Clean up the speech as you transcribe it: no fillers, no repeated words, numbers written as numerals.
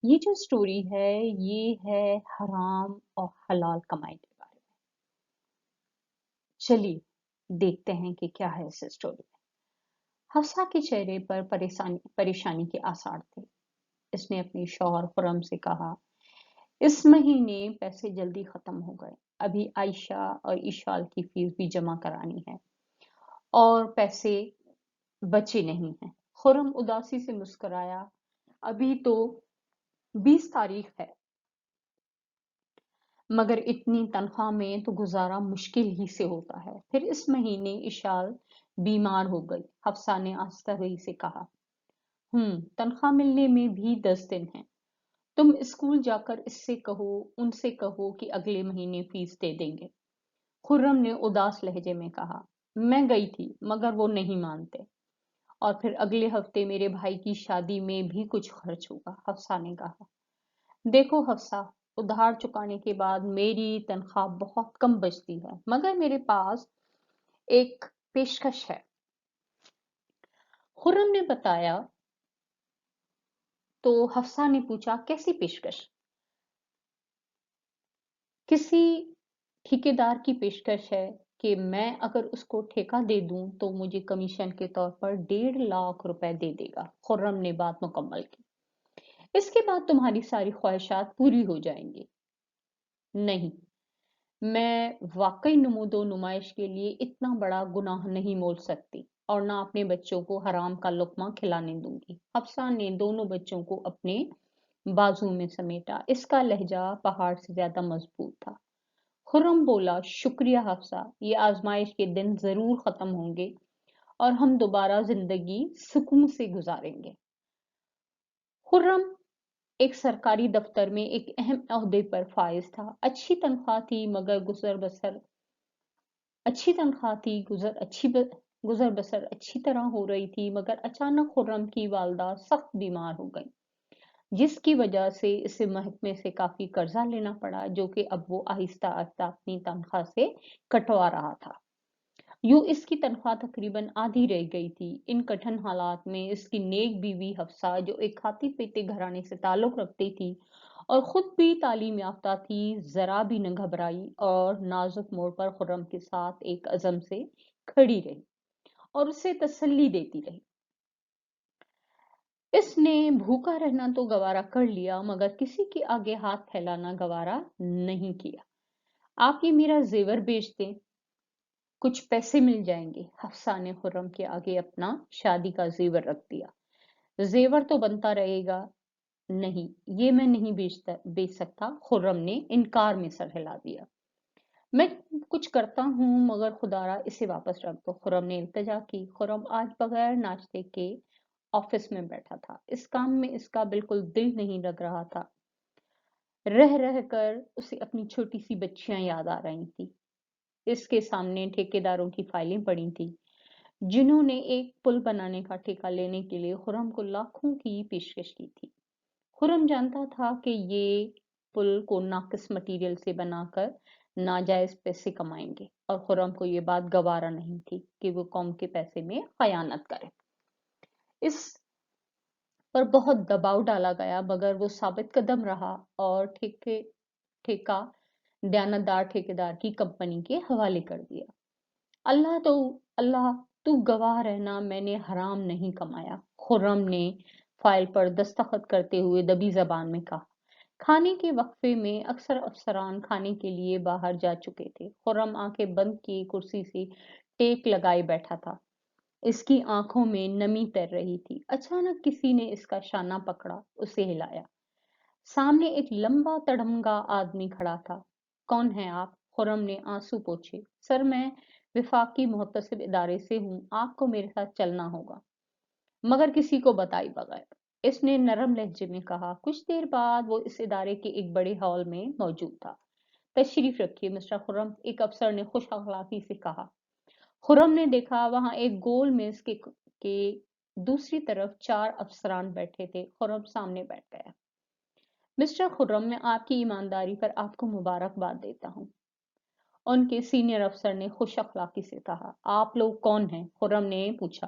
یہ جو اسٹوری ہے یہ ہے حرام اور حلال کمائی کے بارے میں۔ چلیے دیکھتے ہیں کہ کیا ہے اس اسٹوری میں۔ حفصہ کے چہرے پر پریشانی کے آثار تھے۔ اس نے اپنے شوہر خرم سے کہا، اس مہینے پیسے جلدی ختم ہو گئے، ابھی عائشہ اور ایشال کی فیس بھی جمع کرانی ہے اور پیسے بچے نہیں ہیں۔ خرم اداسی سے مسکرایا، ابھی تو 20 تاریخ ہے، مگر اتنی تنخواہ میں تو گزارا مشکل ہی سے ہوتا ہے۔ پھر اس مہینے اشال بیمار ہو گئی۔ حفصہ نے آہستگی سے کہا، تنخواہ ملنے میں بھی 10 دن ہیں۔ تم اسکول جا کر ان سے کہو کہ اگلے مہینے فیس دے دیں گے۔ خرم نے اداس لہجے میں کہا، میں گئی تھی مگر وہ نہیں مانتے، اور پھر اگلے ہفتے میرے بھائی کی شادی میں بھی کچھ خرچ ہوگا۔ حفصہ نے کہا، دیکھو حفصہ، ادھار چکانے کے بعد میری تنخواہ بہت کم بچتی ہے، مگر میرے پاس ایک پیشکش ہے۔ خرم نے بتایا تو حفصہ نے پوچھا، کیسی پیشکش؟ کسی ٹھیکیدار کی پیشکش ہے کہ میں اگر اس کو ٹھیکہ دے دوں تو مجھے کمیشن کے طور پر 1.5 لاکھ روپے دے دے گا۔ خرم نے بات مکمل کی، اس کے بعد تمہاری ساری خواہشات پوری ہو جائیں گی۔ نہیں، میں واقعی نمود و نمائش کے لیے اتنا بڑا گناہ نہیں مول سکتی، اور نہ اپنے بچوں کو حرام کا لقمہ کھلانے دوں گی۔ حفصہ نے دونوں بچوں کو اپنے بازو میں سمیٹا، اس کا لہجہ پہاڑ سے زیادہ مضبوط تھا۔ خرم بولا، شکریہ حفصہ، یہ آزمائش کے دن ضرور ختم ہوں گے اور ہم دوبارہ زندگی سکون سے گزاریں گے۔ خرم ایک سرکاری دفتر میں ایک اہم عہدے پر فائز تھا۔ اچھی تنخواہ تھی مگر گزر بسر اچھی طرح ہو رہی تھی، مگر اچانک خرم کی والدہ سخت بیمار ہو گئی، جس کی وجہ سے اسے محکمے سے کافی قرضہ لینا پڑا، جو کہ اب وہ آہستہ آہستہ اپنی تنخواہ سے کٹوا رہا تھا۔ یوں اس کی تنخواہ تقریباً آدھی رہ گئی تھی۔ ان کٹھن حالات میں اس کی نیک بیوی حفصہ، جو ایک کھاتے پیتے گھرانے سے تعلق رکھتی تھی اور خود بھی تعلیم یافتہ تھی، ذرا بھی نہ گھبرائی اور نازک موڑ پر خرم کے ساتھ ایک عزم سے کھڑی رہی اور اسے تسلی دیتی رہی۔ اس نے بھوکا رہنا تو گوارا کر لیا، مگر کسی کے آگے ہاتھ پھیلانا گوارا نہیں کیا۔ آپ یہ میرا زیور بیچ دیں، کچھ پیسے مل جائیں گے۔ حفصہ نے خرم کے آگے اپنا شادی کا زیور رکھ دیا۔ زیور تو بنتا رہے گا۔ نہیں، یہ میں نہیں بیچ سکتا۔ خرم نے انکار میں سر ہلا دیا۔ میں کچھ کرتا ہوں مگر خدارا اسے واپس رکھ دو، خرم نے التجا کی۔ خرم آج بغیر ناشتے کے آفس میں بیٹھا تھا۔ اس کام میں اس کا بالکل دل نہیں لگ رہا تھا۔ رہ رہ کر اسے اپنی چھوٹی سی بچیاں یاد آ رہی تھی۔ اس کے سامنے ٹھیکیداروں کی فائلیں پڑی تھیں، جنہوں نے ایک پل بنانے کا ٹھیکہ لینے کے لیے خرم کو لاکھوں کی پیشکش کی تھی۔ خرم جانتا تھا کہ یہ پل کو ناقص مٹیریل سے بنا کر ناجائز پیسے کمائیں گے، اور خرم کو یہ بات گوارا نہیں تھی کہ وہ قوم کے پیسے میں خیانت کرے۔ اس پر بہت دباؤ ڈالا گیا، مگر وہ ثابت قدم رہا اور ٹھیکہ دیانتدار ٹھیکیدار کی کمپنی کے حوالے کر دیا۔ اللہ تو گواہ رہنا، میں نے حرام نہیں کمایا، خرم نے فائل پر دستخط کرتے ہوئے دبی زبان میں کہا۔ کھانے کے وقفے میں اکثر افسران کھانے کے لیے باہر جا چکے تھے۔ خرم آنکھیں بند کیے کرسی سے ٹیک لگائے بیٹھا تھا۔ اس کی آنکھوں میں نمی تیر رہی تھی۔ اچانک کسی نے اس کا شانہ پکڑا، اسے ہلایا۔ سامنے ایک لمبا تڑمگا آدمی کھڑا تھا۔ کون ہیں آپ؟ خرم نے آنسو پوچھے۔ سر، میں وفاقی محتسب ادارے سے ہوں، آپ کو میرے ساتھ چلنا ہوگا، مگر کسی کو بتائے بغیر، اس نے نرم لہجے میں کہا۔ کچھ دیر بعد وہ اس ادارے کے ایک بڑے ہال میں موجود تھا۔ تشریف رکھیے مسٹر خرم، ایک افسر نے خوش اخلاقی سے کہا۔ خرم نے دیکھا وہاں ایک گول میز کے دوسری طرف 4 افسران بیٹھے تھے۔ خرم سامنے بیٹھ گیا۔ مسٹر خرم، میں آپ کی ایمانداری پر آپ کو مبارکباد دیتا ہوں، ان کے سینئر افسر نے خوش اخلاقی سے کہا۔ آپ لوگ کون ہیں؟ خرم نے پوچھا۔